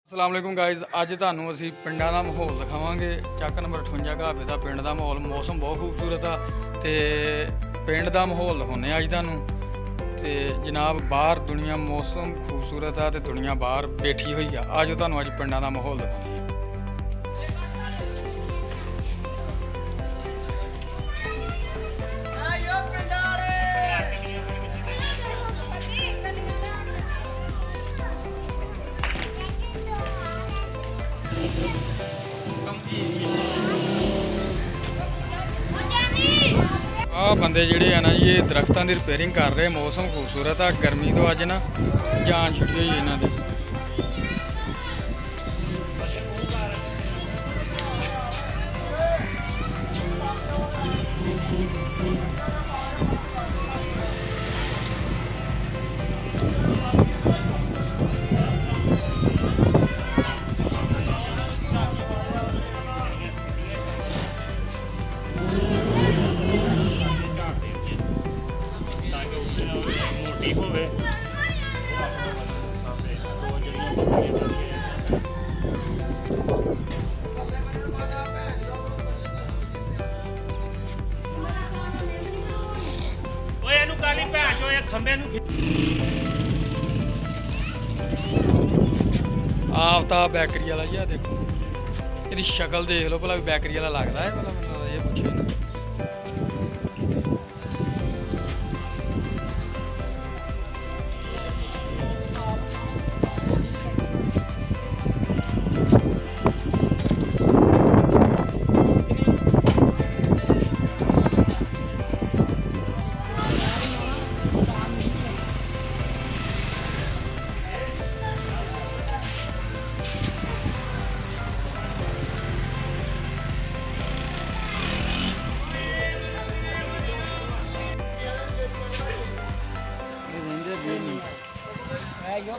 अस्सलाम वालेकुम गाइज़ अज तुहानूं असीं पिंडां दा माहौल दिखावांगे। ਚੱਕ नंबर 58 घाबे दा पिंड दा माहौल मौसम बहुत खूबसूरत आ ते पिंड दा माहौल दिखाउने अज तुहानूं ते जनाब बाहर दुनिया मौसम खूबसूरत आ ते दुनिया बाहर बैठी हुई आ। अज तुहानूं अज पिंडां दा माहौल दिखाउने ਆ ਬੰਦੇ ਜਿਹੜੇ ਆ ਨਾ ਜੀ ਇਹ ਦਰਖਤਾਂ ਦੀ ਰਿਪੇਅਰਿੰਗ ਕਰ ਰਹੇ। ਮੌਸਮ ਖੂਬਸੂਰਤ ਆ, ਗਰਮੀ ਤੋਂ ਅੱਜ ਨਾ ਜਾਨ ਛੁੱਟੀ ਹੋਈ ਇਹਨਾਂ ਦੀ। आफ्ताब बैकरी वाला जी देखो, ये शक्ल देख लो भला बैकरी वाला लगता है भला मैं ये पूछे ना।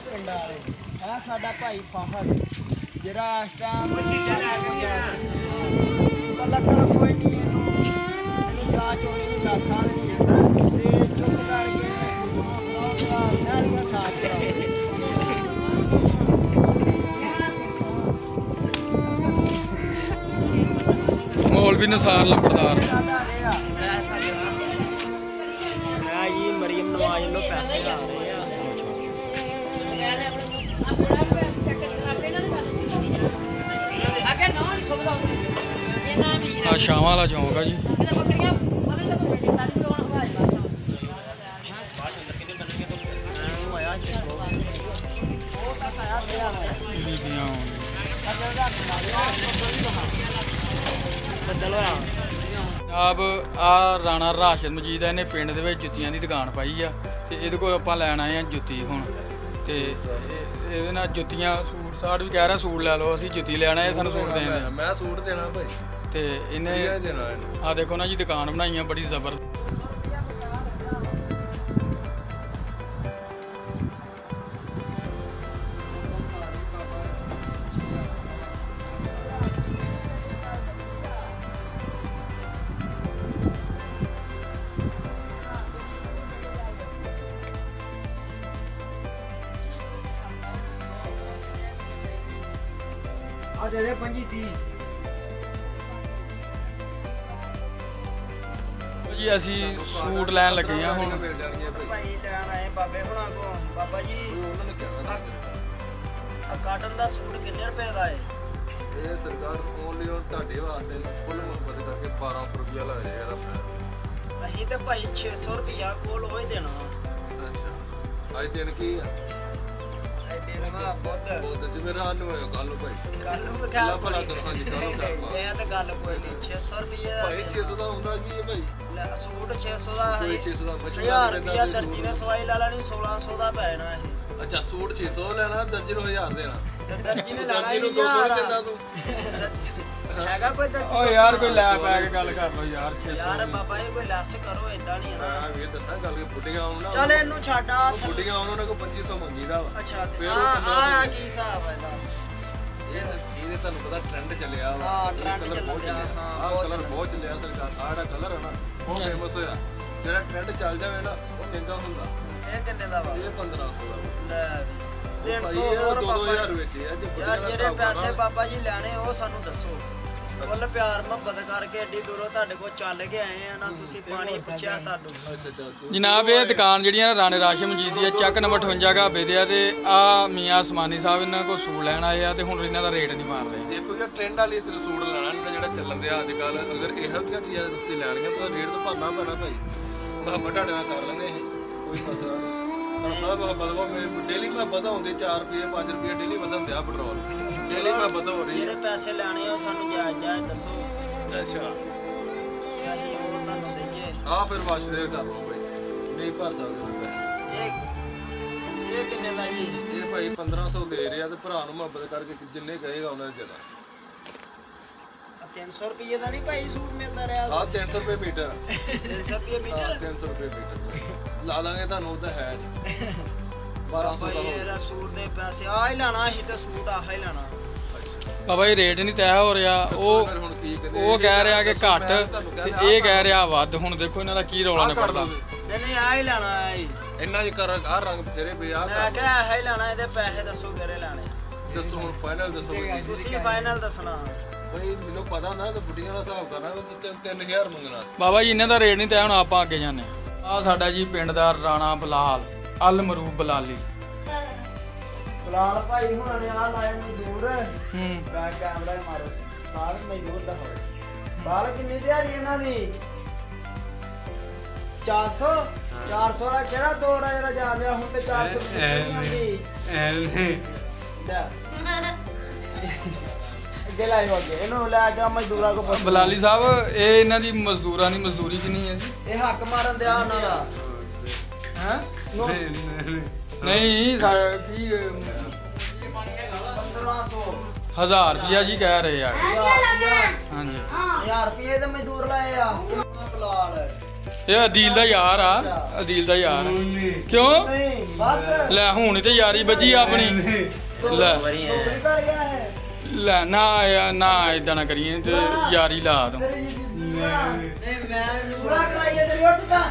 पिंड वाले साडा भाई फाहर जरा इस टाइम लैके गया कल कोई नहीं जांच होनी दसा नहीं चुप करके साथ मौलवी निसार लंबड़दार जी मरीम नवाज लो पैसे ला रहे हैं। शाम वाला चौंक है जी। अब आ राणा राशिद मजीद है, इन्हें पिंड दे विच जुत्तियां दी दुकान पाई आ ते इहदे कोल आपां लैण आए आ जुत्ती। हुण ते ਇਹਦੇ ਨਾਲ ਜੁੱਤੀਆਂ ਸੂਟ ਸਾਟ ਵੀ ਕਹਿ ਰਿਹਾ ਸੂਟ ਲੈ ਲਓ, ਅਸੀਂ ਜੁੱਤੀ ਲੈਣਾ ਇਹ ਸਾਨੂੰ ਸੂਟ ਦੇਣ ਦੇ। ਮੈਂ ਸੂਟ ਦੇਣਾ ਭਾਈ ਤੇ ਇਹਨੇ ਆ ਦੇਖੋ ਨਾ ਜੀ ਦੁਕਾਨ ਬਣਾਈ ਆ ਬੜੀ ਜ਼ਬਰਦਸਤ। दे दे 25-30 ਜੀ ਅਸੀਂ ਸੂਟ ਲੈਣ ਲੱਗੇ ਆ ਹੁਣ। ਭਾਈ ਲੈਣ ਆਏ ਬਾਬੇ ਹੁਣਾਂ ਕੋ। ਬਾਬਾ ਜੀ ਆ ਕਾਟਨ ਦਾ ਸੂਟ ਕਿੰਨੇ ਰੁਪਏ ਦਾ ਹੈ? ਇਹ ਸਰਕਾਰ ਓਨਲੀ ਔਰ ਤੁਹਾਡੇ ਵਾਸਤੇ ਫੁੱਲ ਮੁਹੱਬਤ ਕਰਕੇ 1200 ਰੁਪਿਆ ਲੱਗ ਜਾਏਗਾ ਆਪਣਾ। ਅਸੀਂ ਤੇ ਭਾਈ 600 ਰੁਪਿਆ ਕੋਲ ਉਹ ਹੀ ਦੇਣਾ। ਅੱਛਾ ਅੱਜ ਦਿਨ ਕੀ ਆ? ਇਹ ਦੇਣਾ ਬਹੁਤ ਜਿਵੇਂ ਰਾਤ ਨੂੰ ਹੋਇਆ ਕੱਲ ਨੂੰ ਭਾਈ ਕੱਲ ਨੂੰ ਵਿਖਾ ਭਲਾ ਕਰੋ ਜੀ ਕਰੋ ਕਰਵਾ ਇਹ ਤਾਂ ਗੱਲ ਕੋਈ ਨਹੀਂ। 600 ਰੁਪਏ ਭਾਈ 600 ਦਾ ਹੁੰਦਾ ਕੀ ਹੈ ਭਾਈ? ਸੂਟ 600 ਦਾ ਹੈ। 600 ਦਾ 1000 ਰੁਪਿਆ ਦਰਜੀ ਨੇ ਸਵਾਈ ਲਾ ਲੈਣੀ 1600 ਦਾ ਪੈਣਾ ਇਹ। ਅੱਛਾ ਸੂਟ 600 ਲੈਣਾ ਦਰਜੀ ਨੂੰ 1000 ਦੇਣਾ ਤੇ ਦਰਜੀ ਨੇ ਲੈਣਾ ਦਰਜੀ ਨੂੰ 200 ਦਿੰਦਾ ਤੂੰ ਹੈਗਾ ਕੋਈ ਦਰਜੀ? ਓ ਯਾਰ ਕੋਈ ਲੈ ਪੈ ਕੇ ਗੱਲ ਕਰ ਲਓ ਯਾਰ। 600 ਯਾਰ ਬਾਬਾ ਇਹ ਕੋਈ ਲੈਸ ਕਰੋ, ਇਦਾਂ ਨਹੀਂ ਹੈ ਹਾਂ ਵੀਰ ਦੱਸਾਂ ਗੱਲ ਕਿ ਬੁੱਢੀਆਂ ਆਉਣ ਨਾ ਚੱਲ ਇਹਨੂੰ ਛੱਡ ਆ। ਬੁੱਢੀਆਂ ਆਉਣ ਉਹਨਾਂ ਕੋ 2500 ਮੰਗੀਦਾ ਵਾ। ਅੱਛਾ ਫਿਰ ਆ ਕੀ ਹਿਸਾਬ ਹੈ ਇਹਦਾ? ਇਹਦੇ ਤੁਹਾਨੂੰ ਪਤਾ ਟ੍ਰੈਂਡ ਚੱਲਿਆ ਵਾ। ਹਾਂ, trend ਕਲਰ ਬਹੁਤ ਚੱਲਿਆ, ਚੱਲਿਆ। ਹਾਂ, ਆਹ ਬਹੁਤ ਕਲਰ ਬਹੁਤ ਚੱਲਿਆ ਸਰਕਾਰ। ਆਹ ਜਿਹੜਾ ਕਲਰ ਹੈ ਨਾ ਉਹ ਫੇਮਸ ਹੋਇਆ। ਜਿਹੜਾ ਟ੍ਰੈਂਡ ਚੱਲ ਜਾਵੇ ਨਾ ਉਹ ਮਹਿੰਗਾ ਹੁੰਦਾ। ਇਹ ਕਿੰਨੇ ਦਾ ਵਾ? ਇਹ 1500 ਦਾ ਲੈ ਵੀ 300 ਇਹ ਹੋਰ 2000 ਵਿੱਚ ਆ ਜੇ ਯਾਰ ਜਿਹੜੇ ਪੈਸੇ ਬਾਬਾ ਜੀ ਲੈਣੇ ਉਹ ਸਾਨੂੰ ਦੱਸੋ ਫੁੱਲ ਪਿਆਰ ਮੁਹੱਬਤ ਕਰਕੇ ਏਡੀ ਦੂਰੋਂ ਤੁਹਾਡੇ ਕੋਲ ਚੱਲ ਕੇ ਆਏ ਆ ਨਾ ਤੁਸੀਂ ਪਾਣੀ ਪੁੱਛਿਆ ਸਾਨੂੰ ਅੱਛਾ ਜਨਾਬ ਇਹ ਦੁਕਾਨ ਜਿਹੜੀਆਂ ਰਾਣੇ ਰਾਸ਼ਮ ਮਜੀਦ ਦੀ ਆ ਚੱਕ ਨੰਬਰ 58 ਘਾਬੇ ਦੇ ਆ ਤੇ ਆ ਮੀਆਂ ਅਸਮਾਨੀ ਸਾਹਿਬ ਇਹਨਾਂ ਕੋਲ ਸੂਟ ਲੈਣ ਆਏ ਆ ਤੇ ਹੁਣ ਇਹਨਾਂ ਦਾ ਰੇਟ ਨਹੀਂ ਮਾਰ ਰਹੇ ਦੇਖੋ ਯਾਰ ਟ੍ਰੈਂਡ ਵਾਲੀ ਸੂਟ ਲੈਣਾ ਜਿਹੜਾ ਚੱਲਣ ਦਿਆ ਅੱਜ ਕੱਲ ਅਗਰ ਇਹੋ ਜਿਹੀਆਂ ਚੀਜ਼ਾਂ ਤੁਸੀਂ ਲੈਣੀਆਂ ਤਾਂ ਰੇਟ ਤਾਂ ਭਰਨਾ ਪੈਣਾ ਭਾਈ ਮੁਹੱਬਤ ਤੁਹਾਡੇ ਨਾਲ ਕਰ ਲੈਂਦੇ ਇਹ ਕੋਈ ਮਸਲਾ ਨਹੀਂ ਪਰ ਮੁਹੱਬਤ ਡੇਲੀ ਮੁਹੱਬਤ ਹੁੰਦੀ 4 ਰੁਪਏ 5 ਰੁਪਏ ਡੇਲੀ ਵਧਣ ਦਿਆ ਪੈਟਰੋਲ ਡੇਲੀ ਮੁਹੱਬਤ ਹੋ ਰਹੀ ਜਿਹੜੇ ਪੈਸੇ ਲੈਣੇ ਆ ਉਹ ਸਾਨੂੰ ਜਾਇਜ਼ ਦੱਸੋ ਅੱਛਾ ਅਸੀਂ ਉਹ ਤੁਹਾਨੂੰ ਦਈਏ ਆ ਫਿਰ ਵਾਸ਼ ਦੇ ਕਰ ਲਓ ਭਾਈ ਨਹੀਂ ਭਰ ਸਕਦੇ ਪੈਸੇ ਇਹ ਕਿੰਨੇ ਦਾ ਜੀ ਇਹ ਭਾਈ 1500 ਦੇ ਰਿਹਾ ਤੇ ਭਰਾ ਨੂੰ ਮੁਹੱਬਤ ਕਰਕੇ ਜਿੰਨੇ ਕਹੇਗਾ ਉਹਨਾਂ ਨੇ ਦੇਣਾ 300 ਰੁਪਏ ਦਾ ਨਹੀਂ ਭਾਈ ਸੂਟ ਮਿਲਦਾ ਰਿਹਾ ਆ 300 ਰੁਪਏ ਮੀਟਰ 300 ਰੁਪਏ ਮੀਟਰ 300 ਰੁਪਏ ਮੀਟਰ ਲਾ ਲਾਂਗੇ ਤੁਹਾਨੂੰ ਉਹ ਤਾਂ ਹੈ ਨਹੀਂ 1200 ਭਾਈ ਦਾ ਹੋ ਇਹਦਾ ਸੂਟ ਦੇ ਪੈਸੇ ਆ ਹੀ ਲੈਣਾ ਅਸੀਂ ਤੇ ਸੂਟ ਆਹ ਹੀ ਲੈਣਾ ਬਾਬਾ ਜੀ ਰੇਟ ਨਹੀਂ ਤੈਅ ਹੋ ਰਿਹਾ ਉਹ ਕਹਿ ਰਿਹਾ ਕਿ ਘੱਟ ਤੇ ਇਹ ਕਹਿ ਰਿਹਾ ਵੱਧ ਹੁਣ ਦੇਖੋ ਇਹਨਾਂ ਦਾ ਕੀ ਰੌਲਾ ਨਿਕਲਦਾ ਨਹੀਂ ਆ ਹੀ ਲੈਣਾ ਆ ਹੀ ਇੰਨਾ ਜੇ ਕਰ ਆ ਰੰਗ ਬਥੇਰੇ ਪਏ ਆ ਮੈਂ ਕਿਹਾ ਆਹ ਹੀ ਲੈਣਾ ਇਹਦੇ ਪੈਸੇ ਦੱਸੋ ਕਿਹੜੇ ਲੈਣੇ ਦੱਸੋ ਹੁਣ ਫਾਈਨਲ ਦੱਸੋ ਭਾਈ ਤੁਸੀਂ ਫਾਈਨਲ ਦੱਸਣਾ ਭਾਈ ਮੈਨੂੰ ਪਤਾ ਹੁੰਦਾ ਤਾਂ ਬੁੱਢੀਆਂ ਦਾ ਹਿਸਾਬ ਕਰਨਾ ਉਹ 3000 ਮੰਗਣਾ ਬਾਬਾ ਜੀ ਇਹਨਾਂ ਦਾ ਰੇਟ ਨਹੀਂ ਤੈਅ ਹੁਣ ਆਪਾਂ ਅੱਗੇ ਜਾਂਦੇ ਆ ਸਾਡਾ ਜੀ ਪਿੰਡ ਦਾ ਰਾਣਾ ਬਲਾਲ ਅਲ ਮਰੂਬ ਬਲਾਲੀ ਬਲਾਲ ਭਾਈ ਹੁਣ ਨੇ ਆ ਲਾਇਆ ਮਜ਼ਦੂਰ ਹੂੰ ਬੈਕ ਕੈਮਰਾ ਮਾਰੋ ਸਟਾਰ ਮਜ਼ਦੂਰ ਦਾ ਹੋਵੇ ਬਾਲ ਕਿੰਨੀ ਦਿਹਾੜੀ ਇਹਨਾਂ ਦੀ 400 400 ਦਾ ਕਿਹੜਾ ਦੌਰ ਆ ਜਿਹੜਾ ਜਾ ਲਿਆ ਹੁਣ ਤੇ 400 ਨਹੀਂ ਆਉਂਦੀ ਲੈ ਅੱਗੇ ਲਾਇਓ ਅੱਗੇ ਇਹਨੂੰ ਲੈ ਕੇ ਮਜ਼ਦੂਰਾਂ ਕੋ ਪੁੱਛ ਬਲਾਲੀ ਸਾਹਿਬ ਇਹ ਇਹਨਾਂ ਦੀ ਮਜ਼ਦੂਰਾਂ ਦੀ ਮਜ਼ਦੂਰੀ ਕਿੰਨੀ ਹੈ ਜੀ ਇਹ ਹੱਕ ਮਾਰਨ ਦਿਆ ਉਹਨਾਂ ਦਾ ਹੈ ਨਹੀਂ ਕੀ 1500 1000 ਰੁਪਿਆ ਜੀ ਕਹਿ ਰਹੇ ਆ ਹਾਂਜੀ 1000 ਰੁਪਏ ਦੇ ਮਜ਼ਦੂਰ ਲਾਏ ਆ ਬਲਾਲ ਇਹ ਅਦੀਲ ਦਾ ਯਾਰ ਆ ਅਦੀਲ ਦਾ ਯਾਰ ਕਿਉਂ ਨਹੀਂ ਬਸ ਲੈ ਹੁਣ ਤੇ ਯਾਰੀ ਵੱਜੀ ਆਪਣੀ ਲੈ ਨੌਕਰੀ ਕਰ ਗਿਆ ਹੈ ਲੈ ਨਾ ਇਦਾਂ ਨਾ ਕਰੀਏ ਤੇ ਯਾਰੀ ਲਾ ਦੋ ਨਹੀਂ ਮੈਂ ਪੂਰਾ ਕਰਾਈਏ ਤੇਰੀ ਉੱਠ ਤਾਂ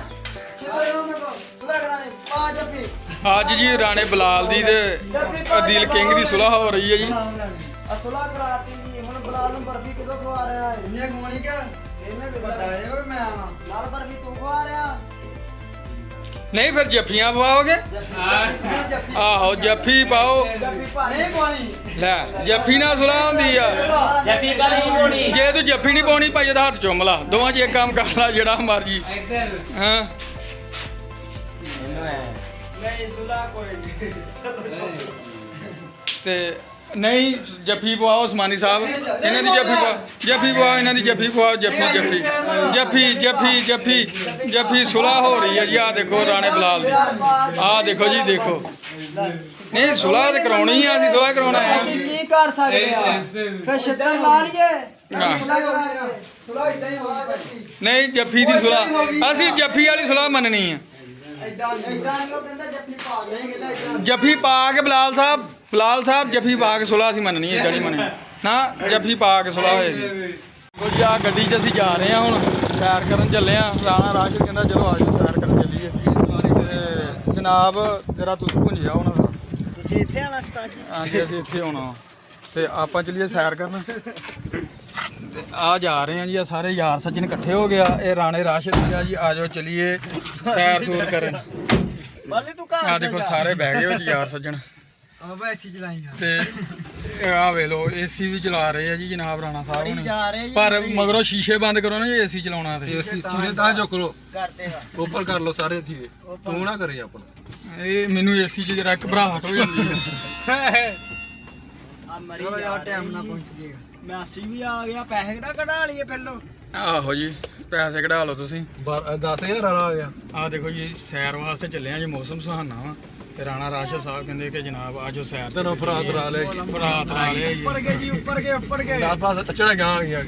ਕਿਤੇ ਉਹ ਮੈਂ ਪੂਰਾ ਕਰਾਣੇ ਪਾ ਜੱਫੀ ਅੱਜ ਜੀ ਰਾਣੇ ਬਲਾਲ ਦੀ ਤੇ ਅਦੀਲ ਕਿੰਗ ਦੀ ਸੁਲ੍ਹਾ ਹੋ ਰਹੀ ਹੈ ਜੀ ਅਸਲਾ ਕਰਾਤੀ ਜੀ ਹੁਣ ਬਲਾਲ ਨੂੰ ਬਰਫੀ ਕਿਦੋਂ ਖਵਾ ਰਿਹਾ ਹੈ ਇੰਨੇ ਖਵਾਣੀ ਕਿ ਇਹਨੇ ਕਿ ਵੱਡਾ ਹੈ ਓਏ ਮੈਂ ਆਵਾਂ ਨਾਲ ਬਰਫੀ ਤੂੰ ਖਵਾ ਰਿਹਾ ਨਹੀਂ ਫਿਰ ਜੱਫੀਆਂ ਪਵਾਓਗੇ ਜੱਫੀ ਆਹੋ ਜੱਫੀ ਪਾਓ ਜੱਫੀ ਪਾ ਨਹੀਂ ਪਾਣੀ ਲੈ ਜੱਫੀ ਨਾਲ ਸੁਲ੍ਹਾ ਹੁੰਦੀ ਆ ਜੱਫੀ ਕਰ ਨਹੀਂ ਪਾਉਣੀ ਜੇ ਤੂੰ ਜੱਫੀ ਨਹੀਂ ਪਾਉਣੀ ਭਾਈ ਉਹਦਾ ਹੱਥ ਚੁੰਮ ਲਾ ਦੋਵਾਂ 'ਚ ਇੱਕ ਕੰਮ ਕਰ ਲਾ ਜਿਹੜਾ ਮਰਜੀ ਹਾਂ ਨਹੀਂ ਸੁਲਾ ਕੋਈ ਨਹੀਂ ਤੇ ਨਹੀਂ ਜੱਫੀ ਪਵਾਓ ਉਸਮਾਨੀ ਸਾਹਿਬ ਇਹਨਾਂ ਦੀ ਜੱਫੀ ਪਵਾਓ ਇਹਨਾਂ ਦੀ ਜੱਫੀ ਪਵਾਓ ਜੱਫੀ ਸੁਲ੍ਹਾ ਹੋ ਰਹੀ ਹੈ ਜੀ ਆਹ ਦੇਖੋ ਰਾਣੇ ਬਲਾਲ ਦੀ ਆਹ ਦੇਖੋ ਜੀ ਦੇਖੋ ਨਹੀਂ ਸੁਲ੍ਹਾ ਤੇ ਕਰਾਉਣੀ ਆ ਅਸੀਂ ਸੁਲ੍ਹਾ ਕਰਾਉਣਾ ਆ ਅਸੀਂ ਕੀ ਕਰ ਸਕਦੇ ਆ ਫਿਰ ਛੱਡਾਂ ਲਾ ਲਈਏ ਹਾਂ। ਸੁਲਾ ਇਦਾਂ ਹੀ ਹੋਣਾ ਭਾਈ ਨਹੀਂ ਜੱਫੀ ਦੀ ਸੁਲ੍ਹਾ ਅਸੀਂ ਜੱਫੀ ਵਾਲੀ ਸੁਲ੍ਹਾ ਮੰਨਣੀ ਆ ਇਦਾਂ ਉਹ ਕਹਿੰਦਾ ਜੱਫੀ ਪਾ ਨਹੀਂ ਕਹਿੰਦਾ ਇਦਾਂ ਜੱਫੀ ਪਾ ਕੇ ਬਲਾਲ ਸਾਹਿਬ ਜੱਫੀ ਪਾ ਕੇ ਸੁਲ੍ਹਾ ਅਸੀਂ ਮੰਨਣੀ ਇਦਾਂ ਨਹੀਂ ਮੰਨਣੀ ਨਾ ਜੱਫੀ ਪਾ ਕੇ ਸੁਲ੍ਹਾ ਹੋਏਗੀ ਕੁਝ ਆ ਗੱਡੀ 'ਚ ਅਸੀਂ ਜਾ ਰਹੇ ਹਾਂ ਹੁਣ ਸੈਰ ਕਰਨ ਚੱਲੇ ਆ ਰਾਣਾ ਰਾਸ਼ਦ ਕਹਿੰਦਾ ਚਲੋ ਆ ਜਾਓ ਸੈਰ ਕਰਨ ਚੱਲੀਏ ਤੇ ਜਨਾਬ ਜਰਾ ਤੁਸੀਂ ਭੁੰਜਿਆ ਹੋਣਾ ਤੁਸੀਂ ਇੱਥੇ ਆਣਾ ਸਤਾਜ ਹਾਂਜੀ ਅਸੀਂ ਇੱਥੇ ਆਉਣਾ ਤੇ ਆਪਾਂ ਚੱਲੀਏ ਸੈਰ ਕਰਨ ਤੇ ਆ ਜਾ ਰਹੇ ਆ ਜੀ ਆ ਸਾਰੇ ਯਾਰ ਸੱਜਣ ਇਕੱਠੇ ਹੋ ਗਿਆ ਇਹ ਰਾਣੇ ਰਾਸ਼ਦ ਆ ਜੀ ਆ ਜਾਓ ਚੱਲੀਏ ਸੈਰ ਸੂਰ ਕਰਨ ਬਾਲੀ ਤੂੰ ਘਰ ਆ ਦੇਖੋ ਸਾਰੇ ਬਹਿ ਗਏ ਹੋ ਜੀ ਯਾਰ ਸੱਜਣ ਬਾਬਾ ਐਸੀ ਚਲਾਈ ਤੇ ਆ ਵੇ ਲੋ ਏਸੀ ਵੀ ਚਲਾ ਰਹੇ ਆ ਜੀ ਜਨਾਬ ਰਾਣਾ ਸਾਹਿਬ ਜਾ ਰਹੇ ਹੁਣੇ ਜੀ ਪਰ ਮਗਰੋਂ ਸ਼ੀਸ਼ੇ ਬੰਦ ਕਰੋ ਨਾ ਜੇ ਏਸੀ ਚਲਾਉਣਾ ਤੇ ਸੀਨੇ ਤਾਂ ਜੋ ਕਰੋ ਕਰਦੇ ਆ ਉੱਪਰ ਕਰ ਲਓ ਸਾਰੇ ਥੀਏ ਤੂੰ ਨਾ ਕਰੀ ਆਪਣਾ ਇਹ ਮੈਨੂੰ ਏਸੀ 'ਚ ਜਰਾ ਘਬਰਾਹਟ ਹੋ ਜਾਂਦੀ ਹੈ ਆ ਮਰੀ ਯਾਰ ਟਾਈਮ ਨਾਲ ਪਹੁੰਚ ਜੀਗਾ ਮੈਂ ਅਸੀਂ ਵੀ ਆ ਗਿਆ ਪੈਸੇ ਕਿਹੜਾ ਕਢਾ ਲਈਏ ਪਹਿਲੋਂ ਆਹੋ ਜੀ ਪੈਸੇ ਕਢਾ ਲਓ ਤੁਸੀਂ 10000 ਵਾਲਾ ਆ ਗਿਆ ਆਹ ਦੇਖੋ ਜੀ ਸੈਰ ਵਾਸਤੇ ਚੱਲੇ ਆ ਜੀ ਮੌਸਮ ਸੁਹਾਨਾ ਵਾ ਤੇ ਰਾਣਾ ਰਾਸ਼ਦ ਸਾਹਿਬ ਕਹਿੰਦੇ ਕਿ ਜਨਾਬ ਆਜੋ ਸੈਰ ਤੈਨੂੰ ਫਰਾਤ ਰਾ ਲੈ ਫਰਾਤ ਲਾ ਲਿਆ ਜੀ ਉੱਪਰ ਗਏ ਜੀ ਉੱਪਰ ਗਏ ਦਸ ਪਾਸ ਚੜਾ ਗਿਆ ਆ ਗਿਆ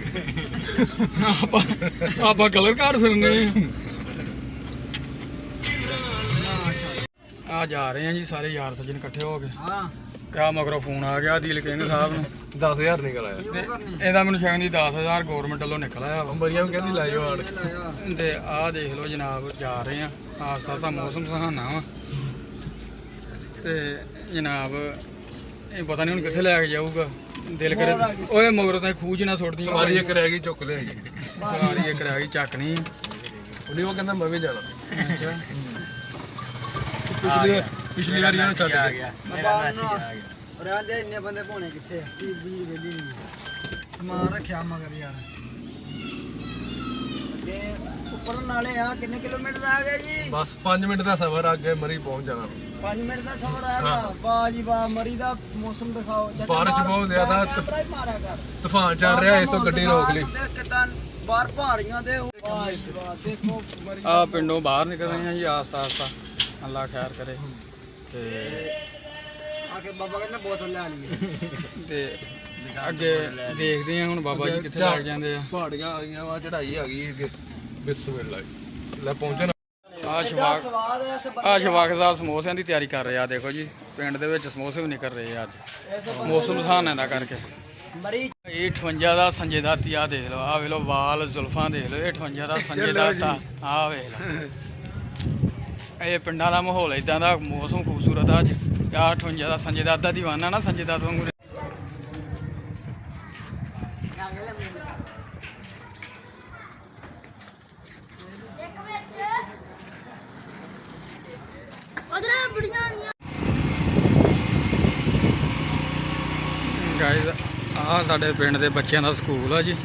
ਆਪਾਂ ਕਲਰ ਕਾਰਡ ਫਿਰਨੇ ਆ ਜਾ ਰਹੇ ਆ ਜੀ ਸਾਰੇ ਯਾਰ ਸੱਜਣ ਇਕੱਠੇ ਹੋ ਕੇ ਹਾਂ ਕਿਆ ਮਗਰੋਂ ਫੋਨ ਆ ਗਿਆ ਦਿਲ ਕਹਿੰਦੇ ਸਾਹਿਬ ਨੂੰ 10000 ਨਿਕਲ ਆਇਆ ਤੇ ਇਹਦਾ ਮੈਨੂੰ ਸ਼ਾਇਦ 10,000 ਗਵਰਨਮੈਂਟ ਵੱਲੋਂ ਨਿਕਲ ਆਇਆ ਵਾ ਮਰੀਆ ਵੀ ਕਹਿੰਦੀ ਲਾਇਓ ਆੜ ਤੇ ਆਹ ਦੇਖ ਲਓ ਜਨਾਬ ਜਾ ਰਹੇ ਆ ਆਸਤਾ ਤਾਂ ਮੌਸਮ ਸੁਹਾਨਾ ਵਾ ਤੇ ਜਨਾਬ ਇਹ ਪਤਾ ਨਹੀਂ ਹੁਣ ਕਿੱਥੇ ਲੈ ਕੇ ਜਾਊਗਾ। ਦਿਲ ਕਰੇ ਓਏ ਮਗਰੋਂ ਤਾਂ ਖੂਜ ਨਾ ਸੁੱਟਦੀ। ਸਵਾਰੀ ਇੱਕ ਰਹਿ ਗਈ, ਚੁੱਕ ਲਿਆਈ। ਸਵਾਰੀ ਇੱਕ ਰਹਿ ਗਈ, ਚੱਕ ਨਹੀਂ। ਉਹਨੇ ਉਹ ਕਹਿੰਦਾ ਮੈਂ ਵੀ ਜਾਣਾ। ਅੱਛਾ ਪਿਛਲੀ ਵਾਰੀ ਇਹਨੂੰ ਛੱਡ ਗਿਆ। ਰਹਿੰਦੇ ਇੰਨੇ ਬੰਦੇ ਭੋਣੇ ਕਿੱਥੇ ਸੀਟ ਵੀ ਵੇਲੀ ਨਹੀਂ ਸਮਾਨ ਰੱਖਿਆ ਮਗਰ ਯਾਰ। ਅੱਗੇ ਉੱਪਰ ਨਾਲੇ ਆ ਕਿੰਨੇ ਕਿਲੋਮੀਟਰ ਆ ਗਏ ਜੀ? ਬਸ 5 ਮਿੰਟ ਦਾ ਸਫ਼ਰ, ਅੱਗੇ ਮਰੀ ਪਹੁੰਚ ਜਾਣਾ। 5 ਮਿੰਟ ਦਾ ਸਫ਼ਰ ਆਗਾ। ਵਾਹ ਜੀ ਵਾਹ, ਮਰੀ ਦਾ ਮੌਸਮ ਦਿਖਾਓ। ਬਾਰਿਸ਼ ਬਹੁਤ ਜ਼ਿਆਦਾ, ਮਾਰਿਆ ਕਰ ਤੂਫਾਨ ਚੱਲ ਰਿਹਾ, ਇਸ ਤੋਂ ਗੱਡੀ ਰੋਕ ਲਈ। ਕਿਦਾਂ ਬਾਹਰ ਪਹਾੜੀਆਂ ਦੇ ਵਾਹ ਜੀ ਵਾਹ, ਦੇਖੋ ਮਰੀ ਆ ਪਿੰਡੋਂ ਬਾਹਰ ਨਿਕਲ ਰਹੇ ਆ ਜੀ ਆਸਤਾ ਆਸਤਾ, ਅੱਲਾ ਖੈਰ ਕਰੇ। ਤੇ ਆ ਕੇ ਬਾਬਾ ਕਹਿੰਦਾ ਬੋਤਲ ਲੈ ਲਈਏ। ਤੇ ਅੱਗੇ ਦੇਖਦੇ ਆ ਹੁਣ ਬਾਬਾ ਜੀ ਕਿੱਥੇ ਲੱਗ ਜਾਂਦੇ ਆ। ਪਹਾੜੀਆਂ ਆ ਗਈਆਂ ਵਾ, ਚੜਾਈ ਆ ਗਈ ਅੱਗੇ। ਬਿਸਮਿਲ੍ਲਾ ਲੈ ਪਹੁੰਚਣ। ਆ ਸ਼ਵਾਕ ਸਾਹਿਬ ਸਮੋਸਿਆਂ ਦੀ ਤਿਆਰੀ ਕਰ ਰਹੇ ਆ। ਦੇਖੋ ਜੀ ਪਿੰਡ ਦੇ ਵਿੱਚ ਸਮੋਸੇ ਵੀ ਨਿਕਲ ਰਹੇ ਆ ਅੱਜ, ਮੌਸਮ ਸੁਹਾਣਾ ਦਾ ਕਰਕੇ। ਮਰੀ ਇਹ 58 ਦਾ ਸੰਜੇ ਦਾਤੀ, ਆ ਦੇਖ ਲਓ, ਆ ਵੇਖ ਲਓ ਵਾਲ ਜ਼ੁਲਫਾਂ ਦੇਖ ਲਓ। ਇਹ 58 ਦਾ ਸੰਜੇ ਦਾਤਾ, ਆ ਵੇਖ ਲਓ। ਇਹ ਪਿੰਡਾਂ ਦਾ ਮਾਹੌਲ ਇਦਾਂ ਦਾ, ਮੌਸਮ ਖੂਬਸੂਰਤ ਆ ਅੱਜ। ਆ 58 ਦਾ ਸੰਜੇ ਦਾਤਾ ਦੀਵਾਨਾ ਨਾ, ਸੰਜੇ ਦਾਤਾ ਵਾਂਗੂ। ਗਾਇਜ਼ ਆ ਸਾਡੇ ਪਿੰਡ ਦੇ ਬੱਚਿਆਂ ਦਾ ਸਕੂਲ ਆ ਜੀ।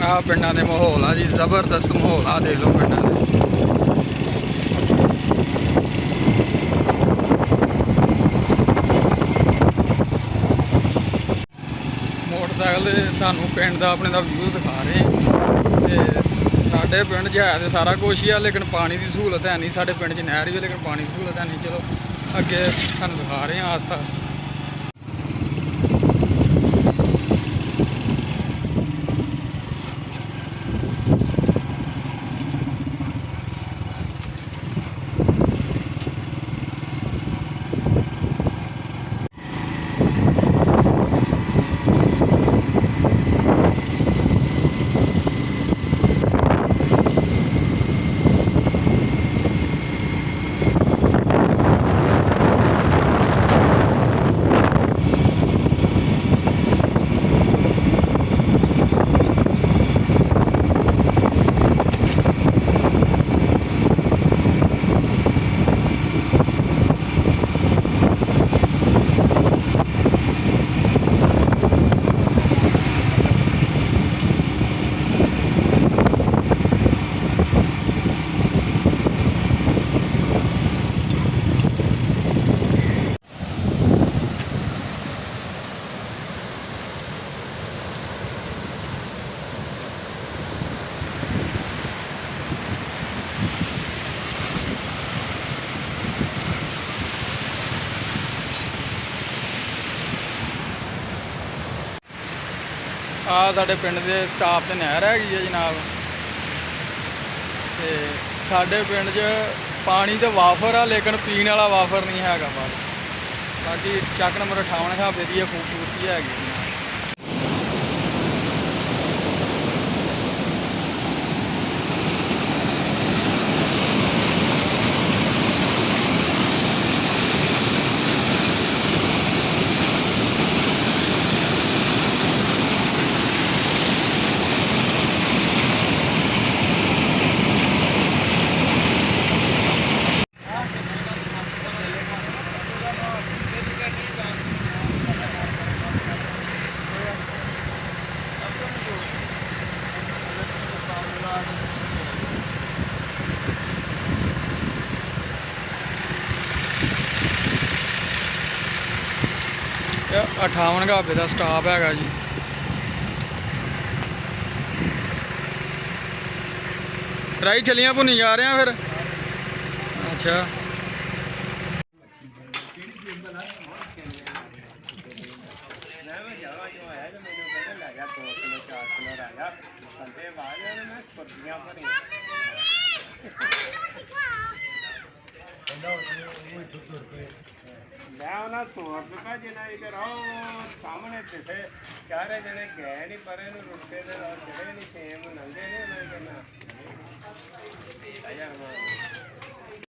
ਆ ਪਿੰਡਾਂ ਦੇ ਮਾਹੌਲ ਆ ਜੀ, ਜ਼ਬਰਦਸਤ ਮਾਹੌਲ ਆ, ਦੇਖ ਲਓ ਪਿੰਡਾਂ ਦੇ। ਮੋਟਰਸਾਈਕਲ ਦੇ ਤੁਹਾਨੂੰ ਪਿੰਡ ਦਾ ਆਪਣੇ ਦਾ ਵਿਊ ਦਿਖਾ ਰਹੇ ਹਾਂ। ਤੇ ਸਾਡੇ ਪਿੰਡ 'ਚ ਹੈ ਤੇ ਸਾਰਾ ਕੁਛ ਹੀ ਆ, ਲੇਕਿਨ ਪਾਣੀ ਦੀ ਸਹੂਲਤ ਹੈ ਨਹੀਂ। ਸਾਡੇ ਪਿੰਡ 'ਚ ਨਹਿਰ ਵੀ, ਲੇਕਿਨ ਪਾਣੀ ਦੀ ਸਹੂਲਤ ਹੈ ਨਹੀਂ। ਚਲੋ ਅੱਗੇ ਤੁਹਾਨੂੰ ਦਿਖਾ ਰਹੇ ਹਾਂ ਆਸਤਾ ਆਸਤਾ। ਆ ਸਾਡੇ ਪਿੰਡ ਦੇ ਸਟਾਫ ਤੇ ਨਹਿਰ ਹੈਗੀ ਹੈ ਜਨਾਬ। ਤੇ ਸਾਡੇ ਪਿੰਡ 'ਚ ਪਾਣੀ ਤੇ ਵਾਫਰ ਆ, ਲੇਕਿਨ ਪੀਣ ਵਾਲਾ ਵਾਫਰ ਨਹੀਂ ਹੈਗਾ ਬਸ। ਬਾਕੀ ਚੱਕ ਨੰਬਰ 58 ਢਾਬੇ ਦੀ ਇਹ ਖੂਬਸੂਰਤੀ ਹੈਗੀ ਜਨਾਬ। ਇਹ 58 ਢਾਬੇ ਦਾ ਸਟਾਫ ਹੈਗਾ ਜੀ। ਰਾਈ ਛਲੀਆਂ ਭੁੰਨੀ ਜਾ ਰਹੇ ਆ ਫਿਰ। ਅੱਛਾ ਮੈਂ ਉਹਨਾਂ ਤੋਰ ਦਿੱਤਾ ਜਿੰਨਾ ਇਧਰ ਆਓ ਸਾਹਮਣੇ ਪਿੱਛੇ ਚਾਰੇ ਜਣੇ ਗਏ ਨਹੀਂ ਪਰ ਇਹਨੂੰ ਰੁੱਟੇ ਦੇ ਜਿਹੜੇ ਨਹੀਂ ਸੇਮ ਨੰਗੇ ਨੇ ਉਹਨਾਂ ਨੇ ਕਹਿੰਦਾ